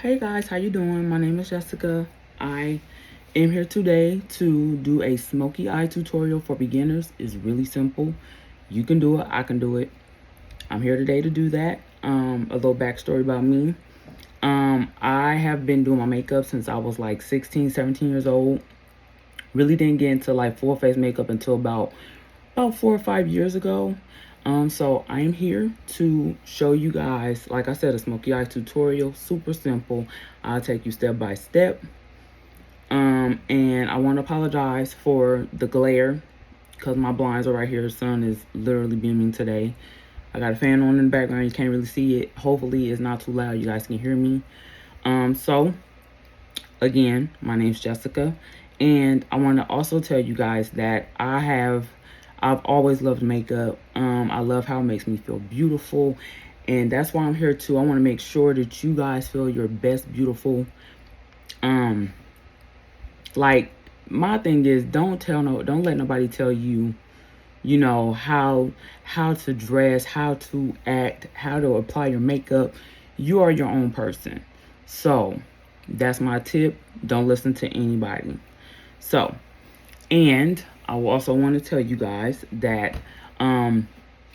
Hey guys, how you doing? My name is Jessica. I am here today to do a Smokey Eye tutorial for beginners. It's really simple. You can do it, I can do it. I'm here today to do that. A little backstory about me. I have been doing my makeup since I was like 16, 17 years old. Really didn't get into like full face makeup until about 4 or 5 years ago. So I am here to show you guys, like I said, a Smokey Eye tutorial, super simple. I'll take you step by step. And I want to apologize for the glare because my blinds are right here. The sun is literally beaming today. I got a fan on in the background. You can't really see it. Hopefully it's not too loud. You guys can hear me. So again, my name's Jessica. And I want to also tell you guys that I've always loved makeup. I love how it makes me feel beautiful. And that's why I'm here too. I want to make sure that you guys feel your best beautiful. Like my thing is don't let nobody tell you, how to dress, how to act, how to apply your makeup. You are your own person. So that's my tip. Don't listen to anybody. So, and I also want to tell you guys that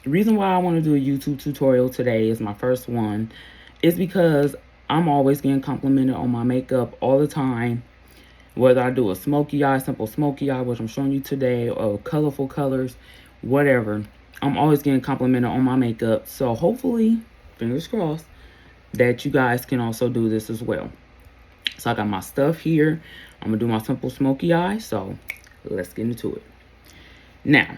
the reason why I want to do a YouTube tutorial today is my first one is because I'm always getting complimented on my makeup all the time. Whether I do a smoky eye, simple smoky eye, which I'm showing you today, or colorful colors, whatever. I'm always getting complimented on my makeup. So hopefully, fingers crossed, that you guys can also do this as well. So I got my stuff here. I'm going to do my simple smoky eye. So let's get into it. Now,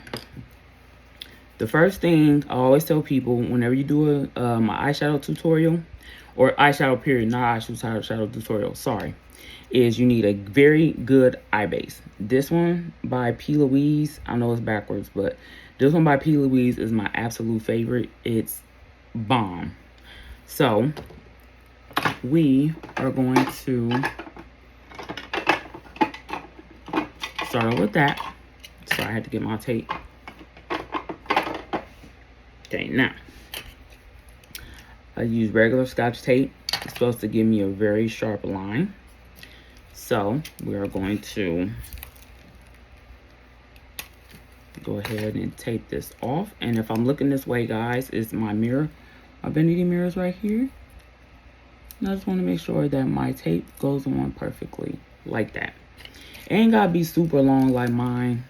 the first thing I always tell people whenever you do my eyeshadow tutorial, or eyeshadow period, not eyeshadow tutorial, sorry, is you need a very good eye base. This one by P. Louise, I know it's backwards, but this one by P. Louise is my absolute favorite. It's bomb. So we are going to start with that. So I had to get my tape. Okay, now I use regular Scotch tape. It's supposed to give me a very sharp line. So we are going to go ahead and tape this off. And if I'm looking this way, guys, it's my mirror. My vanity mirror is right here. And I just want to make sure that my tape goes on perfectly like that. It ain't gotta be super long like mine,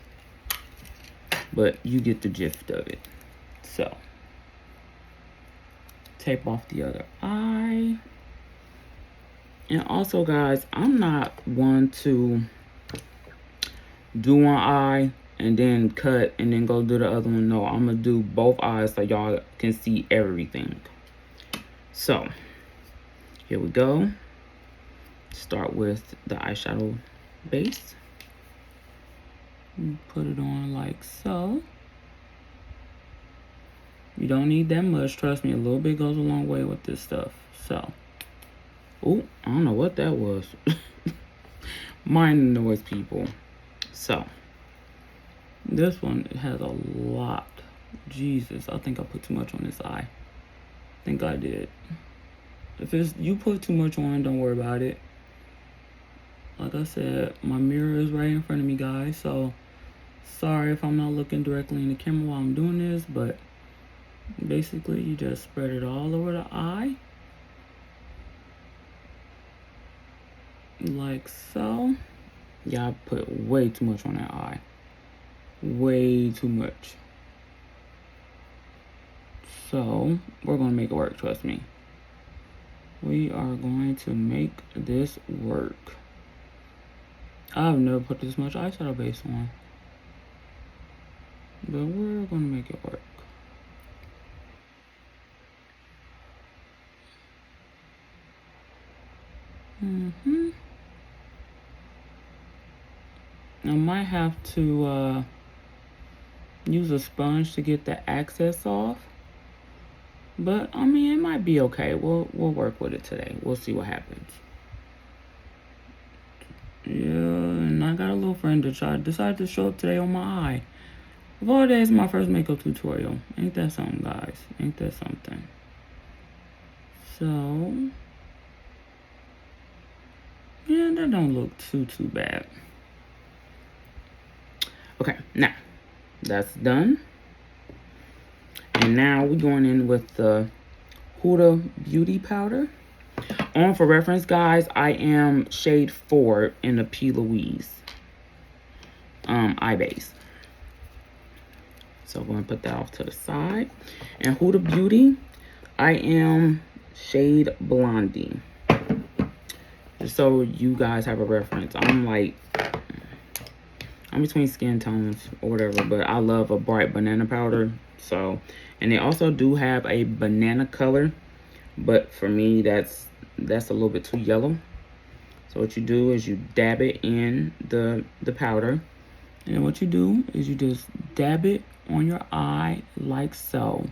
but you get the gist of it. So tape off the other eye. And also, guys, I'm not one to do one eye and then cut and then go do the other one. No, I'm going to do both eyes so y'all can see everything. So, here we go. Start with the eyeshadow base. Put it on like so. You don't need that much. Trust me, a little bit goes a long way with this stuff. So. Oh, I don't know what that was. Mind the noise, people. So, this one has a lot. Jesus, I think I put too much on this eye. I think I did. If you put too much on, don't worry about it. Like I said, my mirror is right in front of me, guys. So, sorry if I'm not looking directly in the camera while I'm doing this. But, basically, you just spread it all over the eye. Like so. Y'all put way too much on that eye. Way too much. So we're gonna make it work, trust me. We are going to make this work. I've never put this much eyeshadow base on, but we're gonna make it work. I might have to use a sponge to get the excess off. But, I mean, it might be okay. We'll work with it today. We'll see what happens. Yeah, and I got a little friend that decided to show up today on my eye. Of all days, my first makeup tutorial. Ain't that something, guys? Ain't that something? So, that don't look too bad. Okay, now that's done. And now we're going in with the Huda Beauty powder. On for reference, guys, I am shade 4 in the P. Louise eye base. So I'm going to put that off to the side. And Huda Beauty, I am shade Blondie. Just so you guys have a reference. I'm between skin tones or whatever, but I love a bright banana powder. So, and they also do have a banana color, but for me, that's a little bit too yellow. So what you do is you dab it in the powder. And then what you do is you just dab it on your eye like so.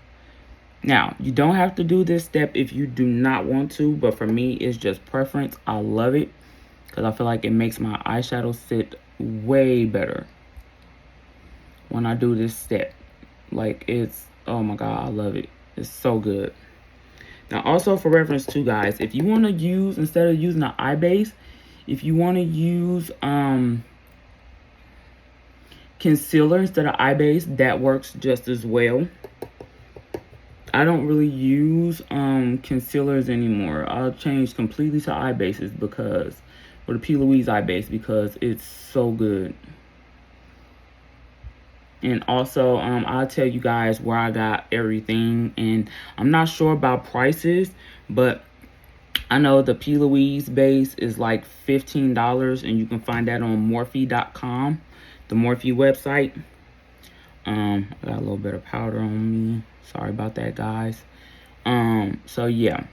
Now, you don't have to do this step if you do not want to, but for me, it's just preference. I love it because I feel like it makes my eyeshadow sit way better when I do this step. Like, it's, oh my God, I love it. It's so good. Now, also for reference too, guys, if you want to use, instead of using an eye base, if you want to use concealer instead of eye base, that works just as well. I don't really use concealers anymore. I'll change completely to eye bases because, or the P. Louise eye base, because it's so good. And also, I'll tell you guys where I got everything. And I'm not sure about prices, but I know the P. Louise base is like $15, and you can find that on Morphe.com, the Morphe website. I got a little bit of powder on me. Sorry about that, guys. So yeah.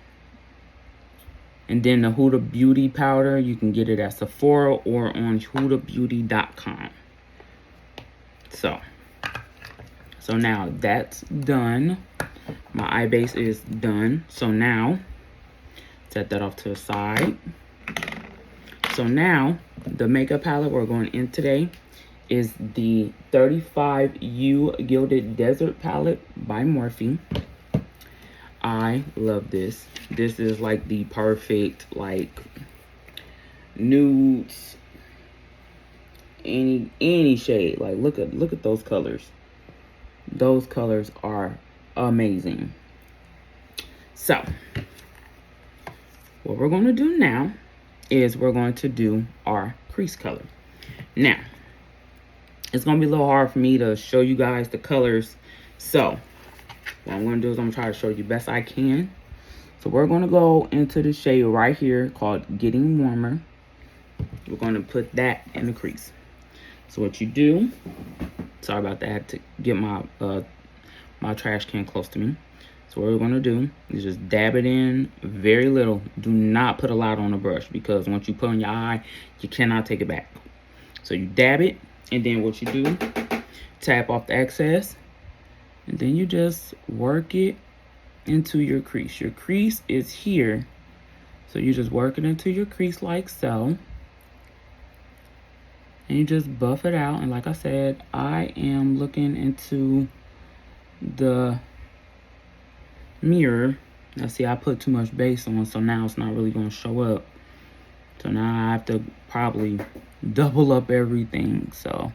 And then the Huda Beauty powder, you can get it at Sephora or on hudabeauty.com. So now that's done. My eye base is done. So now, set that off to the side. So now, the makeup palette we're going in today is the 35U Gilded Desert palette by Morphe. I love this. This is like the perfect, like, nudes, any shade. Like, look at those colors. Those colors are amazing. So, what we're going to do now is we're going to do our crease color. Now, it's going to be a little hard for me to show you guys the colors. So, what I'm going to do is I'm going to try to show you best I can. So, we're going to go into the shade right here called Getting Warmer. We're going to put that in the crease. So, what you do, sorry about that, I had to get my my trash can close to me. So, what we're going to do is just dab it in very little. Do not put a lot on the brush because once you put on your eye, you cannot take it back. So, you dab it. And then what you do, tap off the excess, and then you just work it into your crease. Your crease is here, so you just work it into your crease like so. And you just buff it out. And like I said, I am looking into the mirror. Now see, I put too much base on, so now it's not really going to show up. So now I have to probably double up everything. So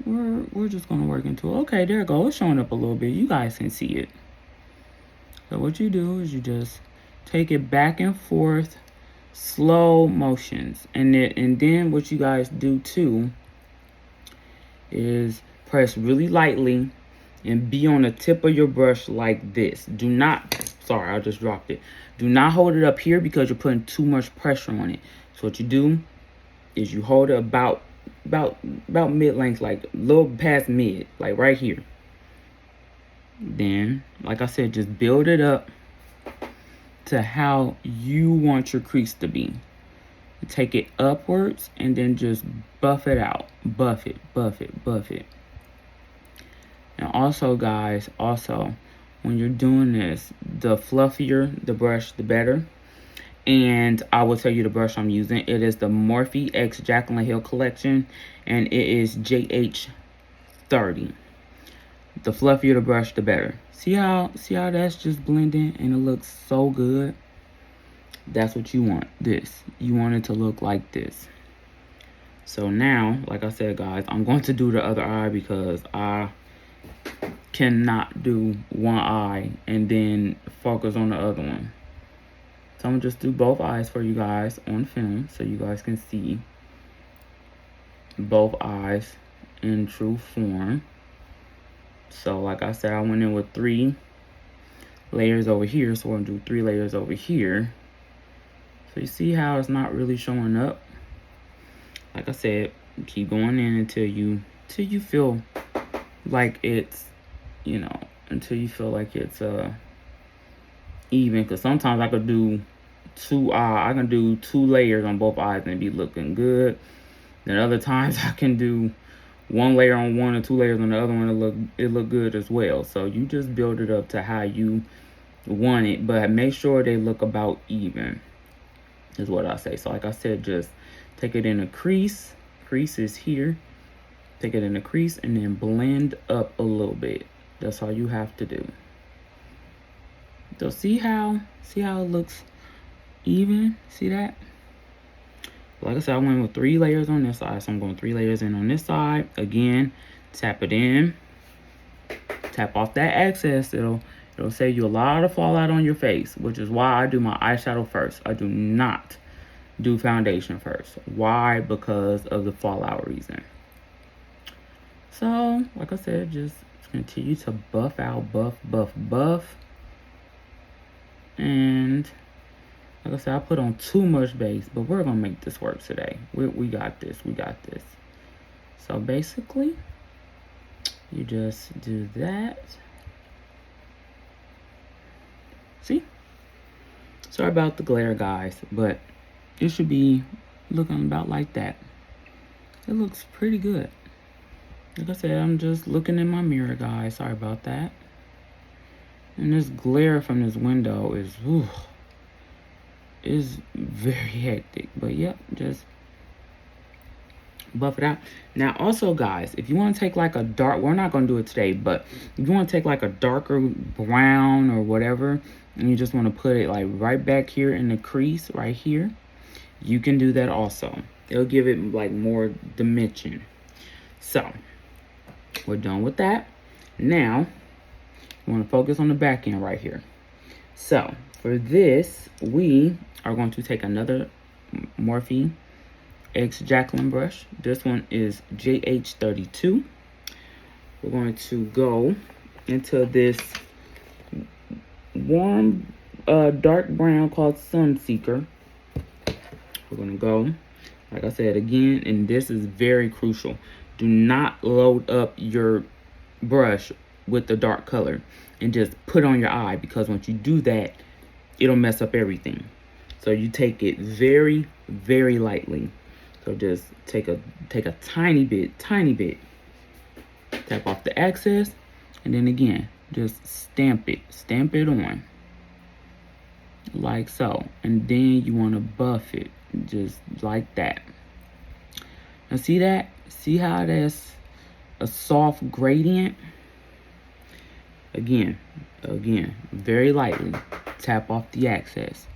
we're just gonna work into it. Okay, there it goes. It's showing up a little bit. You guys can see it. So what you do is you just take it back and forth, slow motions. And then what you guys do too is press really lightly and be on the tip of your brush like this. Do not, sorry, I just dropped it. Do not hold it up here because you're putting too much pressure on it. So what you do is you hold it about mid-length, like a little past mid, like right here. Then, like I said, just build it up to how you want your crease to be. Take it upwards and then just buff it out. Buff it, buff it, buff it. And also, guys, when you're doing this, the fluffier the brush, the better. And I will tell you the brush I'm using. It is the Morphe X Jaclyn Hill collection, and it is JH30. The fluffier the brush, the better. See how that's just blending, and it looks so good. That's what you want. This. You want it to look like this. So now, like I said, guys, I'm going to do the other eye because I cannot do one eye and then focus on the other one. So I'm gonna just do both eyes for you guys on film so you guys can see both eyes in true form. So like I said, I went in with 3 layers over here, so we're gonna do 3 layers over here. So you see how it's not really showing up? Like I said, keep going in until you feel like it's, you know, until you feel like it's even. Because sometimes I could do I can do 2 layers on both eyes and be looking good. Then other times I can do 1 layer on one and 2 layers on the other one and it look good as well. So you just build it up to how you want it, but make sure they look about even is what I say. So like I said, just take it in a crease. Crease is here. Take it in a crease and then blend up a little bit. That's all you have to do. So see how it looks even? See that? Like I said, I went with 3 layers on this side, so I'm going 3 layers in on this side. Again, tap it in. Tap off that excess. It'll save you a lot of fallout on your face, which is why I do my eyeshadow first. I do not do foundation first. Why? Because of the fallout reason. So, like I said, just continue to buff out, buff. And like I said, I put on too much base, but we're gonna make this work today. We got this. So basically, you just do that. See? Sorry about the glare, guys, but it should be looking about like that. It looks pretty good. Like I said, I'm just looking in my mirror, guys. Sorry about that. And this glare from this window is very hectic. But yep, just buff it out. Now also, guys, if you want to take like a dark, we're not going to do it today, but if you want to take like a darker brown or whatever, and you just want to put it like right back here in the crease right here, you can do that also. It'll give it like more dimension. So we're done with that. Now we want to focus on the back end right here. So for this, we are going to take another Morphe X Jacqueline brush. This one is JH32. We're going to go into this warm dark brown called Sunseeker. We're going to go, like I said again, and this is very crucial. Do not load up your brush with the dark color and just put on your eye, because once you do that, it'll mess up everything. So you take it very, very lightly. So just take a tiny bit, tap off the excess, and then again, just stamp it on like so. And then you want to buff it just like that. Now see that? See how that's a soft gradient? Again, very lightly tap off the excess.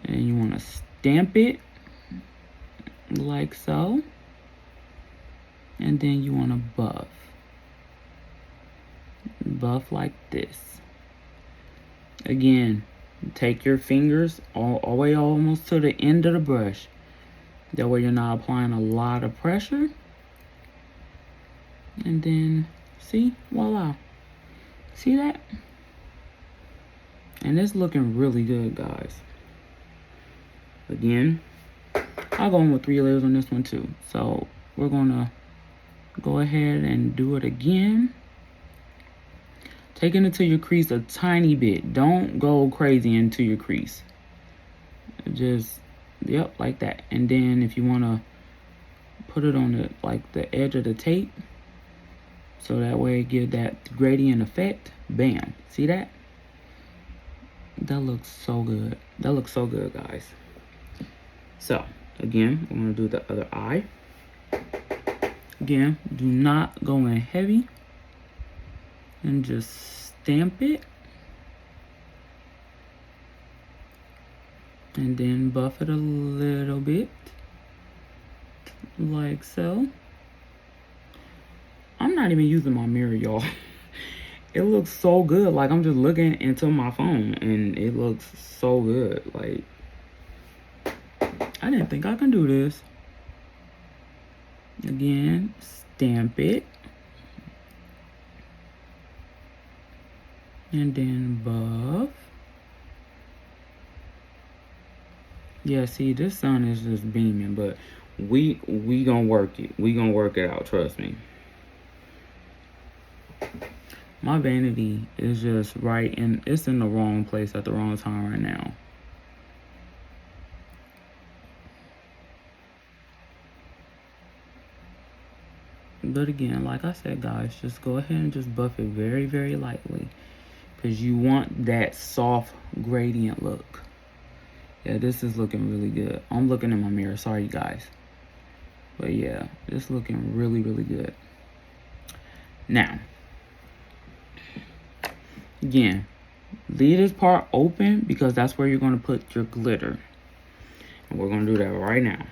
And you want to stamp it like so. And then you want to buff like this. Again, take your fingers all the way almost to the end of the brush. That way you're not applying a lot of pressure. And then, see, voila. See that? And it's looking really good, guys. Again, I'll go in with 3 layers on this one too. So we're gonna go ahead and do it again. Take it into your crease a tiny bit. Don't go crazy into your crease. Just, yep, like that. And then if you wanna put it on the edge of the tape, so that way it gives that gradient effect. Bam. See that? That looks so good. That looks so good, guys. So, again, we're going to do the other eye. Again, do not go in heavy. And just stamp it. And then buff it a little bit. Like so. I'm not even using my mirror, y'all. It looks so good. Like, I'm just looking into my phone and it looks so good. Like, I didn't think I can do this. Again, stamp it. And then buff. Yeah, see, this sun is just beaming, but we gonna work it. We gonna work it out, trust me. My vanity is just right, and it's in the wrong place at the wrong time right now. But again, like I said, guys, just go ahead and just buff it very, very lightly, because you want that soft gradient look. Yeah, this is looking really good. I'm looking in my mirror, sorry you guys. But yeah, it's looking really, really good. Now, again, leave this part open because that's where you're going to put your glitter. And we're going to do that right now.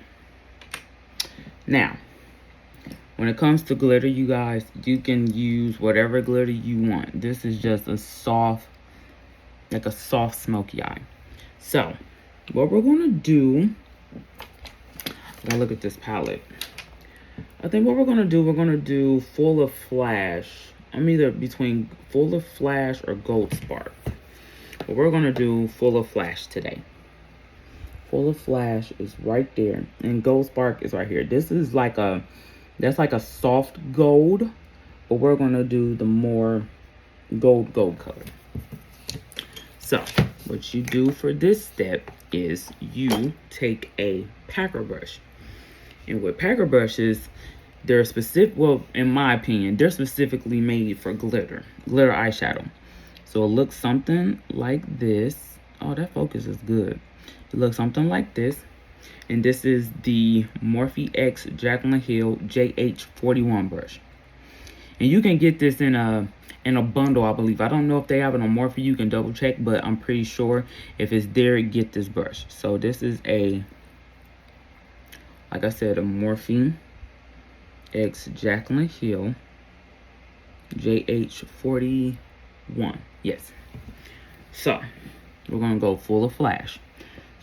Now, when it comes to glitter, you guys, you can use whatever glitter you want. This is just a soft, like a soft smoky eye. So, what we're going to do, gotta look at this palette. I think what we're going to do Full of Flash. I'm either between Full of Flash or Gold Spark. But we're going to do Full of Flash today. Full of Flash is right there. And Gold Spark is right here. This is like a, that's like a soft gold. But we're going to do the more gold color. So, what you do for this step is you take a packer brush. And with packer brushes, they're specific, well, in my opinion, they're specifically made for glitter eyeshadow. So it looks something like this. Oh, that focus is good. It looks something like this. And this is the Morphe X Jaclyn Hill JH41 brush. And you can get this in a bundle, I believe. I don't know if they have it on Morphe. You can double check, but I'm pretty sure if it's there, get this brush. So this is a, like I said, a Morphe X Jaclyn Hill JH41. Yes. So we're gonna go Full of Flash.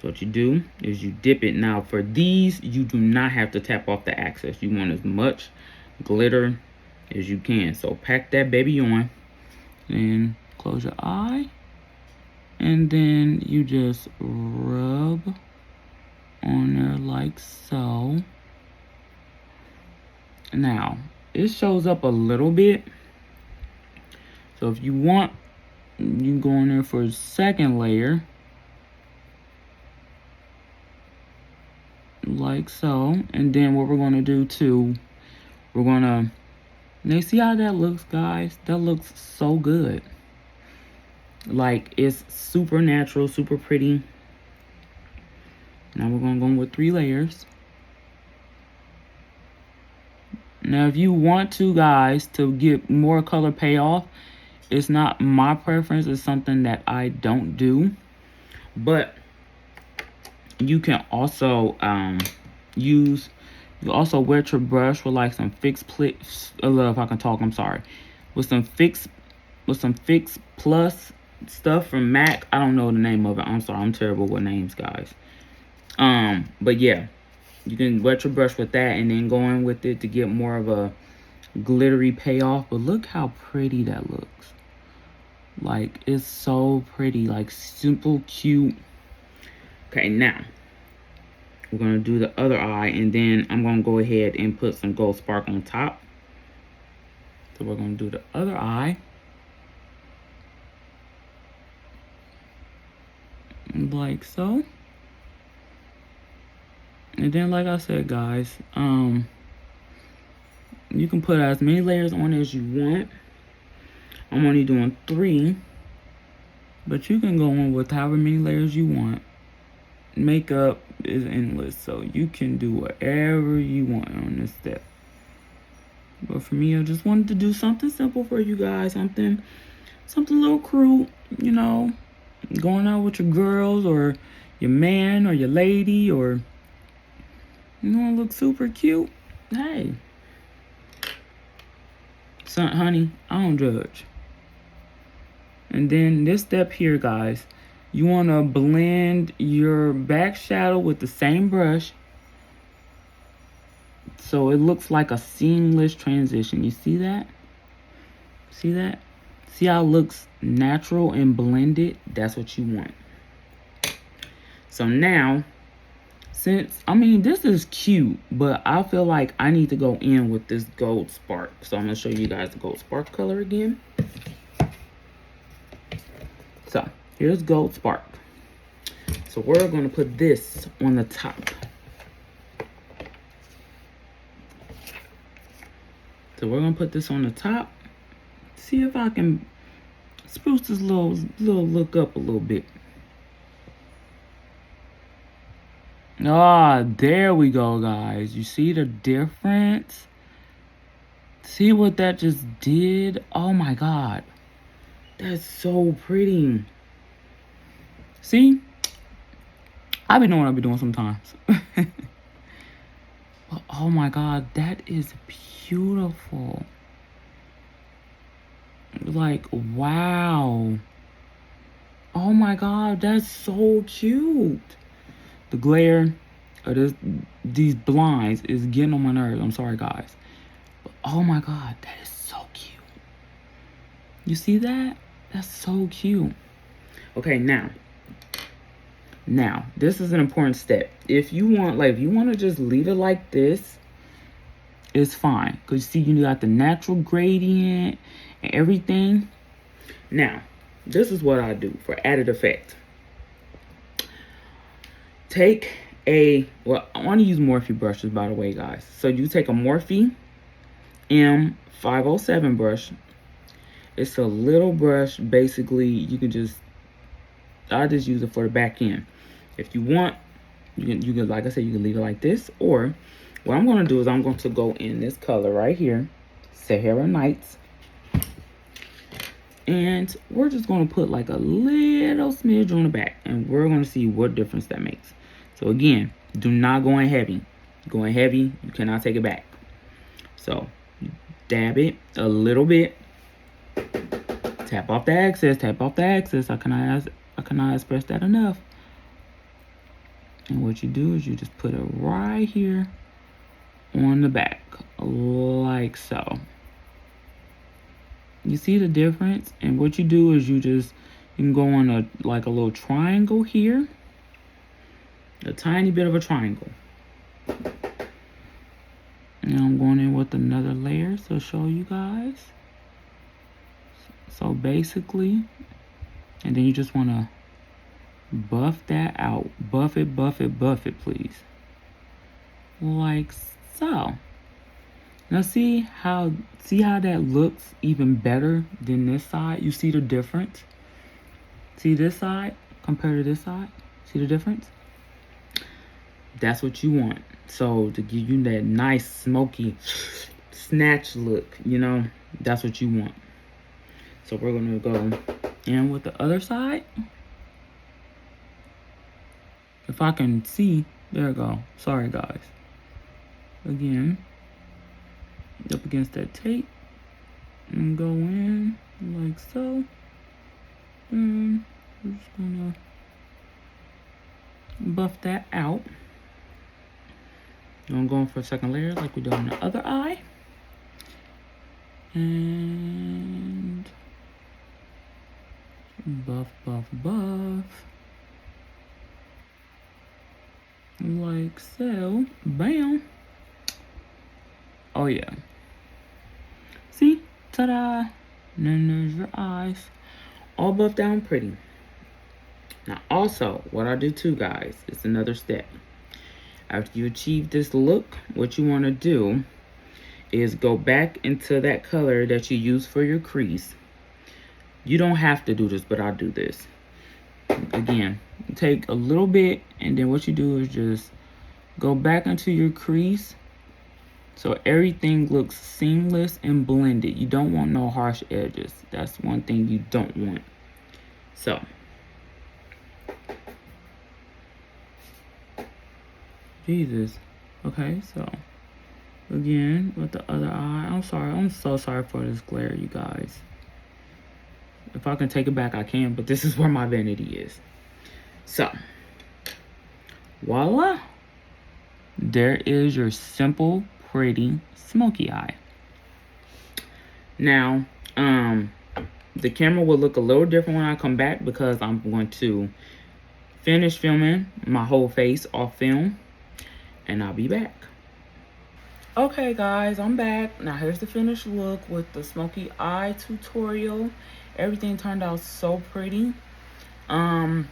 So what you do is you dip it. Now for these, you do not have to tap off the access. You want as much glitter as you can. So pack that baby on and close your eye. And then you just rub on there like so. Now, it shows up a little bit. So if you want, you can go in there for a second layer. Like so. And then what we're going to do too, we're going to, now see how that looks, guys? That looks so good. Like, it's super natural, super pretty. Now we're going to go with 3 layers. Now, if you want to, guys, to get more color payoff, it's not my preference. It's something that I don't do. But you can also you also wet your brush with like some fix plus. If I can talk, I'm sorry. With some fix plus stuff from MAC. I don't know the name of it. I'm sorry. I'm terrible with names, guys. But yeah. You can wet your brush with that and then go in with it to get more of a glittery payoff. But look how pretty that looks. Like, it's so pretty. Like, simple, cute. Okay, now, we're going to do the other eye. And then I'm going to go ahead and put some Gold Spark on top. So we're going to do the other eye. Like so. And then, like I said, guys, you can put as many layers on as you want. I'm only doing 3, but you can go on with however many layers you want. Makeup is endless, so you can do whatever you want on this step. But for me, I just wanted to do something simple for you guys, something a little crude, you know, going out with your girls, or your man or your lady, or you want to look super cute, hey, son, honey, I don't judge. And then this step here, guys, you want to blend your back shadow with the same brush so it looks like a seamless transition. You see that? See that? See how it looks natural and blended? That's what you want. So now, since, I mean, this is cute, but I feel like I need to go in with this gold spark. So I'm going to show you guys the gold spark color again. So here's gold spark. So we're going to put this on the top. So we're going to put this on the top. See if I can spruce this little look up a little bit. Ah, there we go, guys. You see the difference? See what that just did? Oh my God. That's so pretty. See? I be knowing what I be doing sometimes. But oh my God, that is beautiful. Like, wow. Oh my God, that's so cute. The glare of these blinds is getting on my nerves. I'm sorry, guys. But oh my God, that is so cute. You see that? That's so cute. Okay, now, this is an important step. If you want, like, if you want to just leave it like this, it's fine. Because you see, you got the natural gradient and everything. Now, this is what I do for added effect. Take well, I want to use Morphe brushes, by the way, guys. So you take a Morphe M507 brush. It's a little brush. Basically, you can just, I just use it for the back end. If you want, you can, like I said, you can leave it like this. Or what I'm going to do is I'm going to go in this color right here, Sahara Nights. And we're just going to put like a little smidge on the back. And we're going to see what difference that makes. So again, do not go in heavy. Going heavy, you cannot take it back. So you dab it a little bit. Tap off the excess. Tap off the excess. I cannot express that enough. And what you do is you just put it right here on the back, like so. You see the difference? And what you do is you can go on a little triangle here, a tiny bit of a triangle. Now I'm going in with another layer to show you guys. So basically, and then you just want to buff that out. Buff it, please. Like so. Now see how that looks even better than this side? You see the difference? See this side compared to this side? See the difference? That's what you want. So to give you that nice smoky snatch look, you know, that's what you want. So we're gonna go in with the other side. If I can see, there we go. Sorry guys. Again, up against that tape and go in like so. And we're just gonna buff that out. I'm going for a second layer like we did on the other eye. And buff. Like so. Bam. Oh yeah. See? Ta-da. And then there's your eyes. All buffed down pretty. Now also, what I do too, guys, is another step. After you achieve this look, what you want to do is go back into that color that you use for your crease. You don't have to do this, but I'll do this. Again, take a little bit, and then what you do is just go back into your crease so everything looks seamless and blended. You don't want no harsh edges. That's one thing you don't want. So Jesus. Okay, so again with the other eye. I'm sorry. I'm so sorry for this glare, you guys. If I can take it back, I can, but this is where my vanity is. So, voila. There is your simple, pretty smoky eye. Now, the camera will look a little different when I come back because I'm going to finish filming my whole face off film, and I'll be back. Okay guys, I'm back. Now here's the finished look with the smoky eye tutorial. Everything turned out so pretty. Now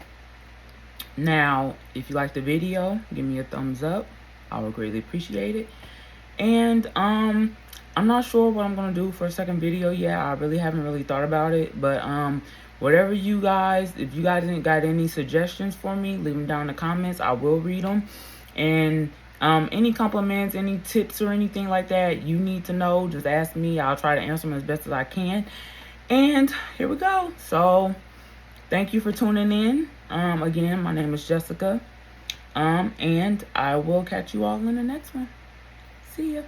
if you like the video, give me a thumbs up. I would greatly appreciate it. And I'm not sure what I'm gonna do for a second video yet. I really haven't really thought about it, but whatever you guys, if you guys ain't got any suggestions for me, leave them down in the comments. I will read them. And any compliments, any tips or anything like that you need to know, just ask me. I'll try to answer them as best as I can. And here we go. So thank you for tuning in. Again, my name is Jessica. And I will catch you all in the next one. See ya.